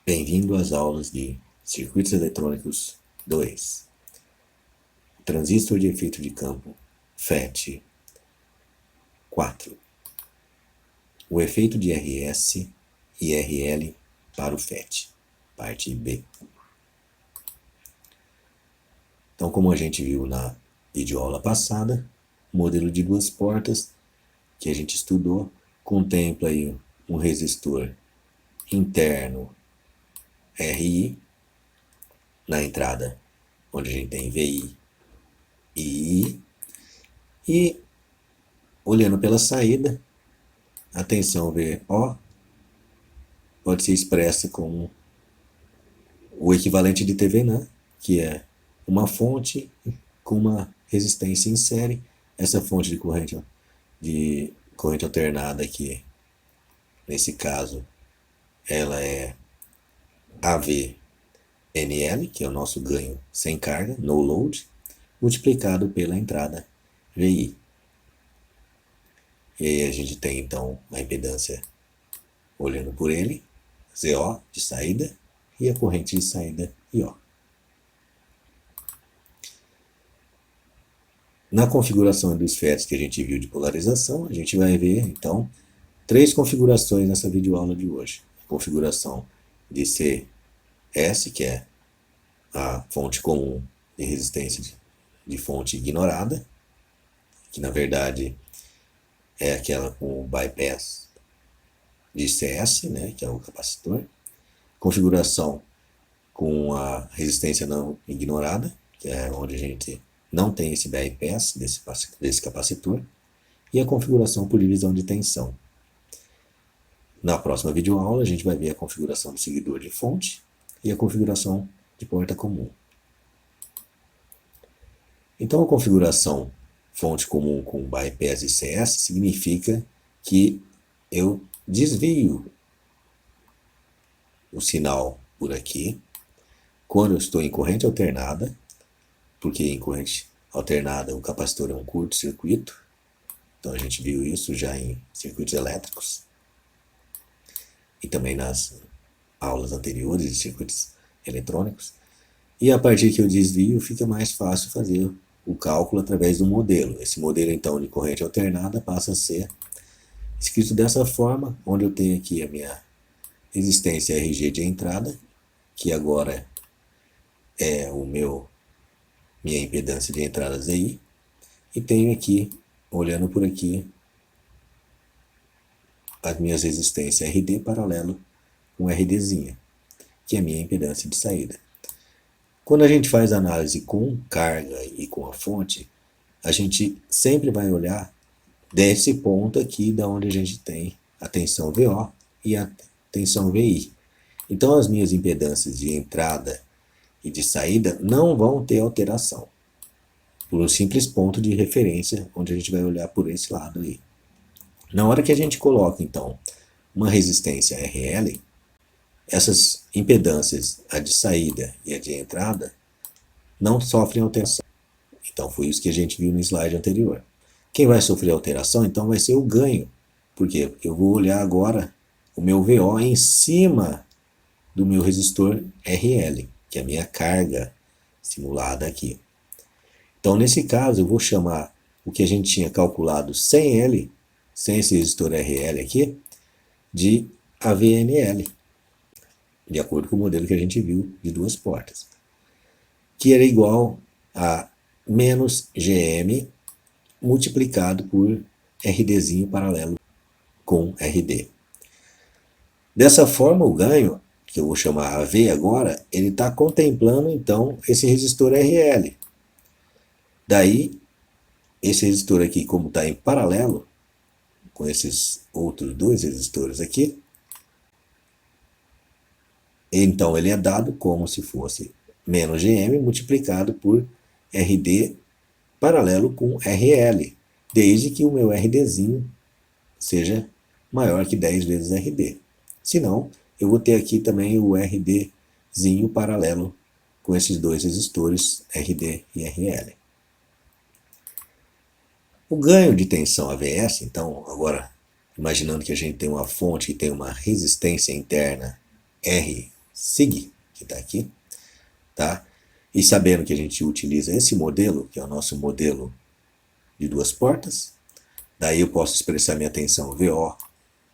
Bem-vindo às aulas de Circuitos Eletrônicos 2. Transistor de efeito de campo FET 4. O efeito de RS e RL para o FET, parte B. Então, como a gente viu na videoaula passada, o modelo de duas portas que a gente estudou contempla aí um resistor interno RI na entrada, onde a gente tem VI e I, e olhando pela saída, a tensão VO pode ser expressa como o equivalente de TVNAN, que é uma fonte com uma resistência em série. Essa fonte de corrente alternada aqui, nesse caso, ela é AVNL, que é o nosso ganho sem carga, no load, multiplicado pela entrada VI. E aí a gente tem então a impedância olhando por ele, ZO de saída e a corrente de saída IO. Na configuração dos FETs que a gente viu de polarização, a gente vai ver então três configurações nessa videoaula de hoje. A configuração de CS, que é a fonte comum de resistência de fonte ignorada, que na verdade é aquela com o bypass de CS, né, que é o capacitor. Configuração com a resistência não ignorada, que é onde a gente não tem esse bypass desse capacitor. E a configuração por divisão de tensão. Na próxima videoaula a gente vai ver a configuração do seguidor de fonte e a configuração de porta comum. Então a configuração fonte comum com bypass de CS significa que eu desvio o sinal por aqui quando eu estou em corrente alternada, porque em corrente alternada o capacitor é um curto-circuito. Então a gente viu isso já em circuitos elétricos e também nas aulas anteriores de circuitos eletrônicos. E a partir que eu desvio, fica mais fácil fazer o cálculo através do modelo. Esse modelo então de corrente alternada passa a ser escrito dessa forma, onde eu tenho aqui a minha resistência RG de entrada, que agora é minha impedância de entrada ZI, e tenho aqui, olhando por aqui, as minhas resistências RD paralelo com RDzinha, que é a minha impedância de saída. Quando a gente faz análise com carga e com a fonte, a gente sempre vai olhar desse ponto aqui, da onde a gente tem a tensão VO e a tensão VI. Então as minhas impedâncias de entrada e de saída não vão ter alteração, por um simples ponto de referência, onde a gente vai olhar por esse lado aí. Na hora que a gente coloca, então, uma resistência RL, essas impedâncias, a de saída e a de entrada, não sofrem alteração. Então foi isso que a gente viu no slide anterior. Quem vai sofrer alteração, então, vai ser o ganho. Por quê? Porque eu vou olhar agora o meu VO em cima do meu resistor RL, que é a minha carga simulada aqui. Então, nesse caso, eu vou chamar o que a gente tinha calculado sem L, sem esse resistor RL aqui, de AVNL, de acordo com o modelo que a gente viu de duas portas, que era igual a menos GM multiplicado por RDzinho paralelo com RD. Dessa forma, o ganho, que eu vou chamar AV agora, ele está contemplando então esse resistor RL. Daí, esse resistor aqui, como está em paralelo com esses outros dois resistores aqui, então ele é dado como se fosse menos GM multiplicado por RD paralelo com RL, desde que o meu RDzinho seja maior que 10 vezes RD. Senão, eu vou ter aqui também o RDzinho paralelo com esses dois resistores, RD e RL. O ganho de tensão AVS, então, agora, imaginando que a gente tem uma fonte que tem uma resistência interna R SIG, que está aqui, tá? E sabendo que a gente utiliza esse modelo, que é o nosso modelo de duas portas, daí eu posso expressar minha tensão VO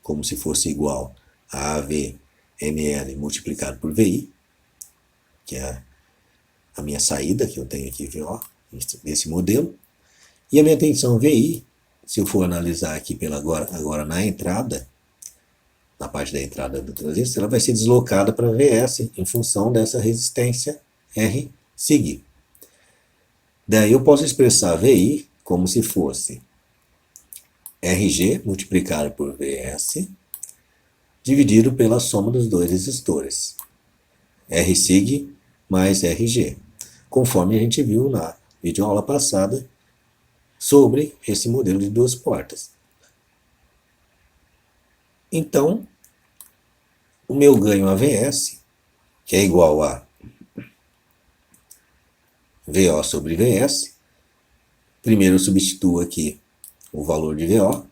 como se fosse igual a AVNL multiplicado por VI, que é a minha saída que eu tenho aqui, VO, desse modelo. E a minha tensão VI, se eu for analisar aqui agora na entrada, na parte da entrada do transistor, ela vai ser deslocada para VS em função dessa resistência R SIG. Daí eu posso expressar VI como se fosse RG multiplicado por VS dividido pela soma dos dois resistores, R SIG mais RG, conforme a gente viu na videoaula passada sobre esse modelo de duas portas. Então, o meu ganho AVS, que é igual a VO sobre VS, primeiro eu substituo aqui o valor de VO,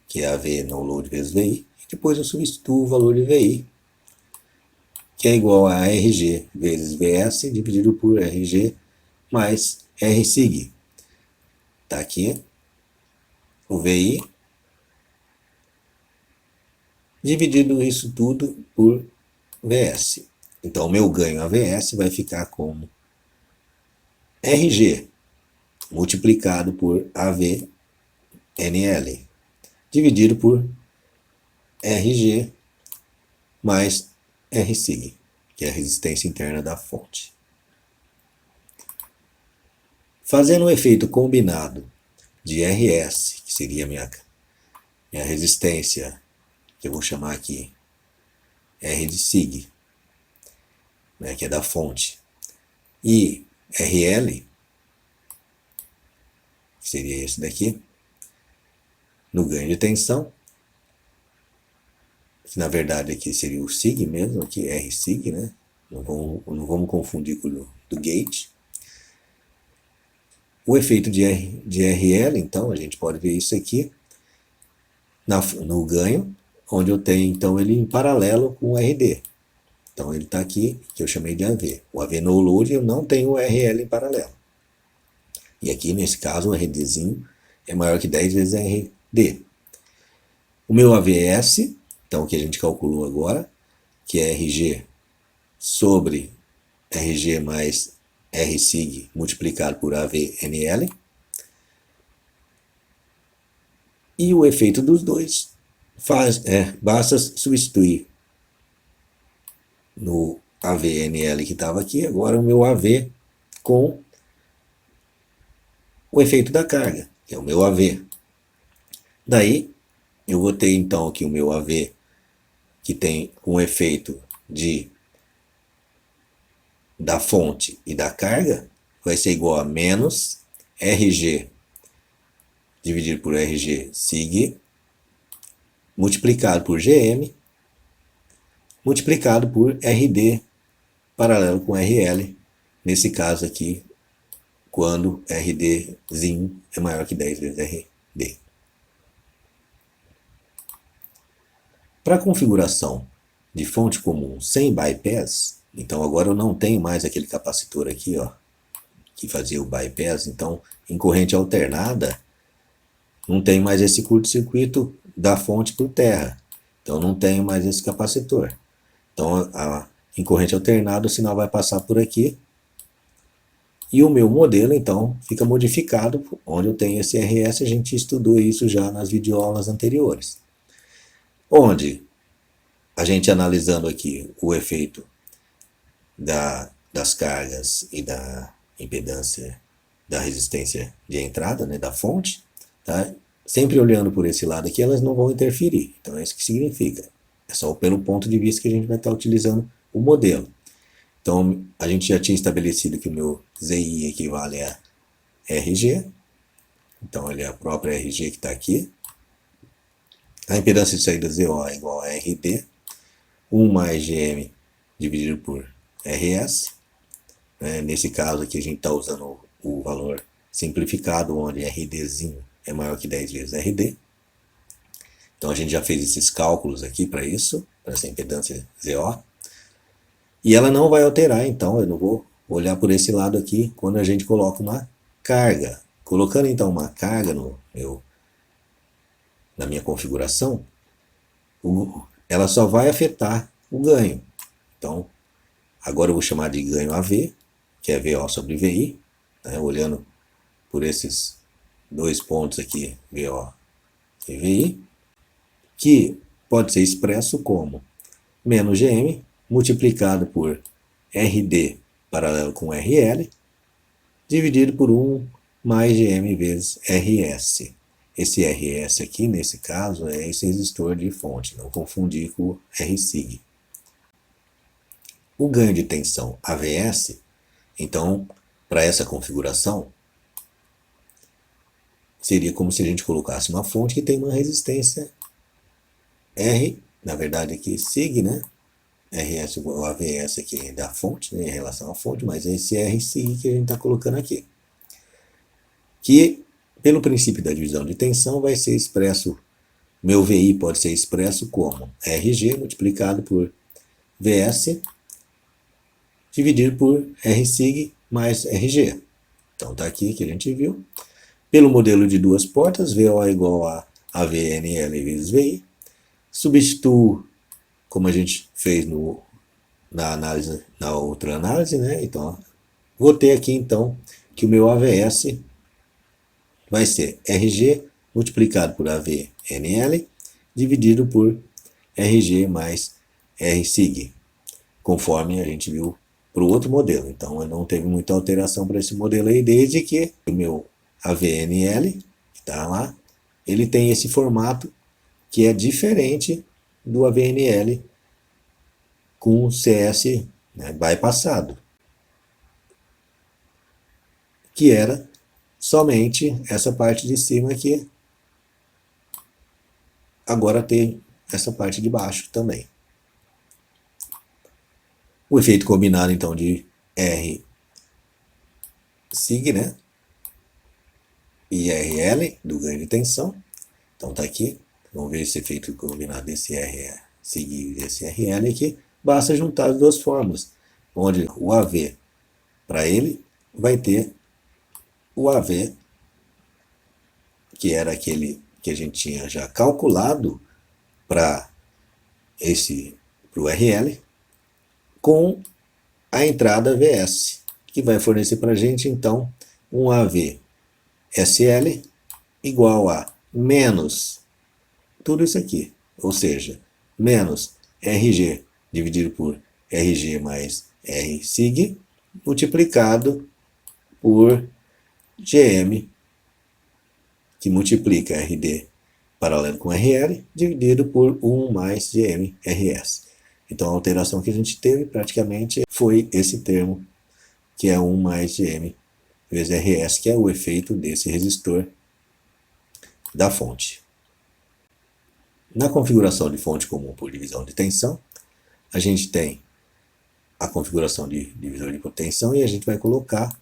que é AV no load vezes VI, e depois eu substituo o valor de VI, que é igual a RG vezes VS dividido por RG mais R SIG. Está aqui o VI, dividido isso tudo por VS. Então, o meu ganho AVS vai ficar como RG multiplicado por AVNL, dividido por RG mais R SIG, que é a resistência interna da fonte. Fazendo o efeito combinado de RS, que seria minha resistência, que eu vou chamar aqui R de SIG, né, que é da fonte, e RL, que seria esse daqui, no ganho de tensão, que na verdade aqui seria o SIG mesmo, aqui R SIG, né? Não vamos confundir com o do gate. O efeito de RL, então, a gente pode ver isso aqui no ganho, onde eu tenho então ele em paralelo com o RD. Então ele está aqui, que eu chamei de AV. O AV no load eu não tenho o RL em paralelo. E aqui nesse caso o RDzinho é maior que 10 vezes RD. O meu AVS, então o que a gente calculou agora, que é RG sobre RG mais R SIG multiplicado por AVNL. E o efeito dos dois basta substituir no AVNL que estava aqui, agora o meu AV com o efeito da carga, que é o meu AV. Daí, eu vou ter então aqui o meu AV, que tem um efeito da fonte e da carga, vai ser igual a menos RG dividido por RG SIG, multiplicado por GM, multiplicado por RD paralelo com RL, nesse caso aqui, quando RDzinho é maior que 10 vezes RD. Para a configuração de fonte comum sem bypass, então agora eu não tenho mais aquele capacitor aqui, ó, que fazia o bypass, então em corrente alternada, não tem mais esse curto-circuito da fonte por terra. Então não tenho mais esse capacitor. Então em corrente alternada o sinal vai passar por aqui. E o meu modelo então fica modificado, onde eu tenho esse RS, a gente estudou isso já nas videoaulas anteriores. Onde a gente analisando aqui o efeito das cargas e da impedância, da resistência de entrada, né, da fonte, tá? Sempre olhando por esse lado aqui, elas não vão interferir. Então é isso que significa. É só pelo ponto de vista que a gente vai estar utilizando o modelo. Então a gente já tinha estabelecido que o meu ZI equivale a RG. Então ele é a própria RG que está aqui. A impedância de saída ZO é igual a RD. 1 mais GM dividido por RS. Nesse caso aqui a gente está usando o valor simplificado, onde RDzinho é maior que 10 vezes RD. Então a gente já fez esses cálculos aqui para isso, para essa impedância ZO. E ela não vai alterar, então, eu não vou olhar por esse lado aqui quando a gente coloca uma carga. Colocando então uma carga na minha configuração, ela só vai afetar o ganho. Então, agora eu vou chamar de ganho AV, que é VO sobre VI, né, olhando por esses dois pontos aqui, VO e VI, que pode ser expresso como menos GM multiplicado por RD paralelo com RL, dividido por 1 mais GM vezes RS. Esse RS aqui, nesse caso, é esse resistor de fonte, não confundir com o RSIG. O ganho de tensão AVS, então, para essa configuração, seria como se a gente colocasse uma fonte que tem uma resistência R, na verdade aqui SIG, né? RS igual a AVS aqui da fonte, né, em relação à fonte, mas é esse RSIG que a gente está colocando aqui. Que, pelo princípio da divisão de tensão, vai ser expresso, meu VI pode ser expresso como RG multiplicado por VS dividido por RSIG mais RG. Então está aqui que a gente viu. Pelo modelo de duas portas, VO é igual a AVNL vezes VI. Substituo, como a gente fez na outra análise, né? Então, vou ter aqui então que o meu AVS vai ser RG multiplicado por AVNL dividido por RG mais RSIG, conforme a gente viu para o outro modelo. Então, não teve muita alteração para esse modelo aí, desde que o meu AVNL, que está lá, ele tem esse formato que é diferente do AVNL com CS, né, bypassado, que era somente essa parte de cima aqui, agora tem essa parte de baixo também. O efeito combinado então de R SIG, né, e RL do ganho de tensão, então tá aqui, vamos ver esse efeito combinado desse R SIG e desse RL aqui. Basta juntar as duas fórmulas, onde o AV para ele vai ter o AV, que era aquele que a gente tinha já calculado para o RL, com a entrada VS, que vai fornecer para a gente então um AV SL igual a menos tudo isso aqui, ou seja, menos RG dividido por RG mais RSIG multiplicado por GM, que multiplica RD paralelo com RL, dividido por 1 mais GM RS. Então a alteração que a gente teve praticamente foi esse termo, que é 1 mais GM vezes RS, que é o efeito desse resistor da fonte. Na configuração de fonte comum por divisão de tensão, a gente tem a configuração de divisor de tensão e a gente vai colocar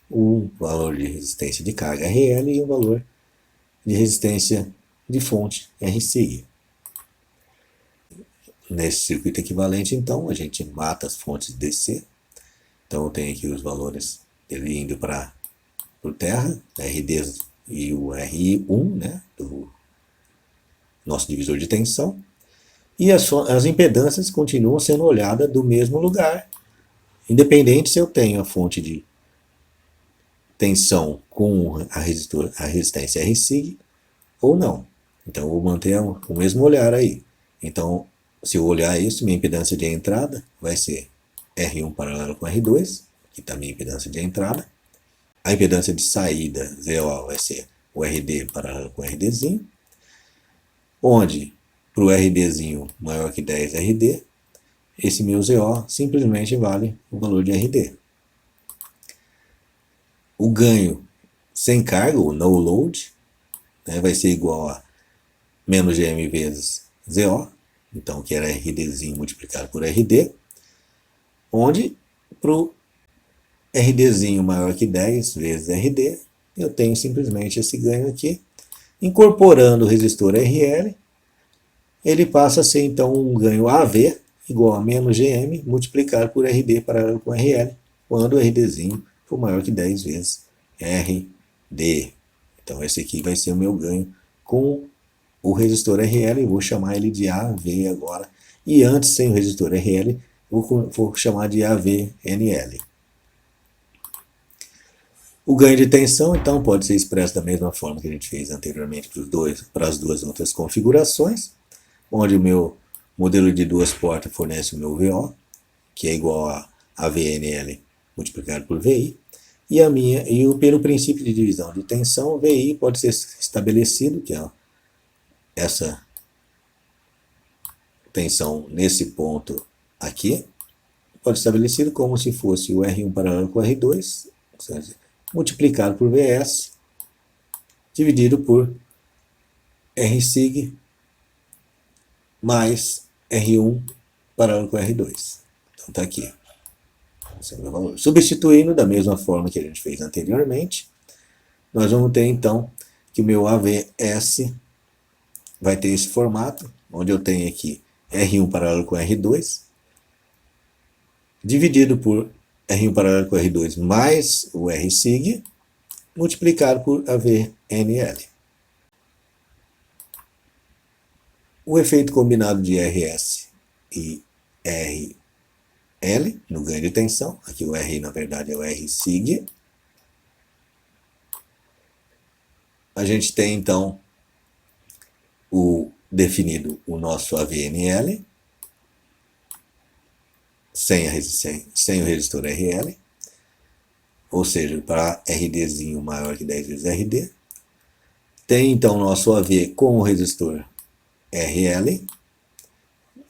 um valor de resistência de carga RL e um valor de resistência de fonte RSIG. Nesse circuito equivalente, então, a gente mata as fontes DC. Então, eu tenho aqui os valores dele indo para o terra, RD e o RI1, né, do nosso divisor de tensão. E as impedâncias continuam sendo olhadas do mesmo lugar, independente se eu tenho a fonte de tensão com a resistência RSIG ou não. Então, eu vou manter o mesmo olhar aí. Então, se eu olhar isso, minha impedância de entrada vai ser R1 paralelo com R2, que está a minha impedância de entrada. A impedância de saída, ZO, vai ser o RD paralelo com o RDzinho, onde, para o RDzinho maior que 10 RD, esse meu ZO simplesmente vale o valor de RD. O ganho sem carga, o no load, né, vai ser igual a menos GM vezes ZO, então que era RDzinho multiplicado por RD, onde para o RDzinho maior que 10 vezes RD, eu tenho simplesmente esse ganho aqui. Incorporando o resistor RL, ele passa a ser então um ganho AV igual a menos GM multiplicado por RD paralelo com RL, quando o RDzinho for maior que 10 vezes RD. Então esse aqui vai ser o meu ganho com o resistor RL, e vou chamar ele de AV agora. E antes, sem o resistor RL, vou chamar de AVNL. O ganho de tensão, então, pode ser expresso da mesma forma que a gente fez anteriormente para as duas outras configurações, onde o meu modelo de duas portas fornece o meu VO, que é igual a VNL multiplicado por VI, pelo princípio de divisão de tensão, VI pode ser estabelecido, que é essa tensão nesse ponto aqui, pode ser estabelecido como se fosse o R1 paralelo com o R2, multiplicado por Vs, dividido por Rsig mais R1 paralelo com R2. Então está aqui. Esse é o meu valor. Substituindo da mesma forma que a gente fez anteriormente, nós vamos ter então que o meu AVS vai ter esse formato, onde eu tenho aqui R1 paralelo com R2, dividido por R1 paralelo com R2 mais o Rsig, multiplicado por AVNL. O efeito combinado de RS e RL no ganho de tensão, aqui o R na verdade é o Rsig. A gente tem então definido o nosso AVNL, sem o resistor RL, ou seja, para RDzinho maior que 10 vezes RD. Tem então o nosso AV com o resistor RL,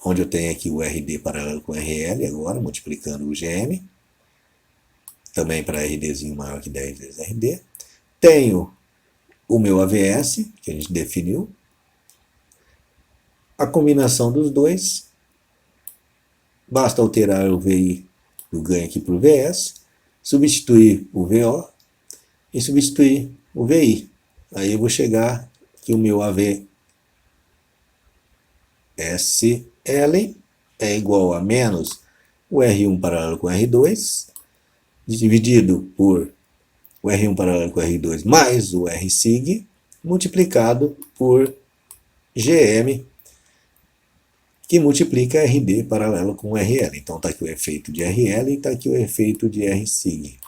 onde eu tenho aqui o RD paralelo com RL agora, multiplicando o GM, também para RDzinho maior que 10 vezes RD. Tenho o meu AVS, que a gente definiu, a combinação dos dois, basta alterar o VI do ganho aqui por VS, substituir o VO e substituir o VI. Aí eu vou chegar que o meu AVSL é igual a menos o R1 paralelo com R2, dividido por o R1 paralelo com R2 mais o Rsig, multiplicado por GM, que multiplica RD paralelo com RL. Então está aqui o efeito de RL e está aqui o efeito de Rsig,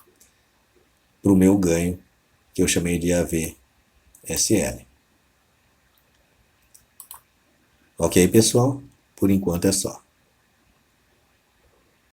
para o meu ganho, que eu chamei de AVSL. Ok, pessoal? Por enquanto é só.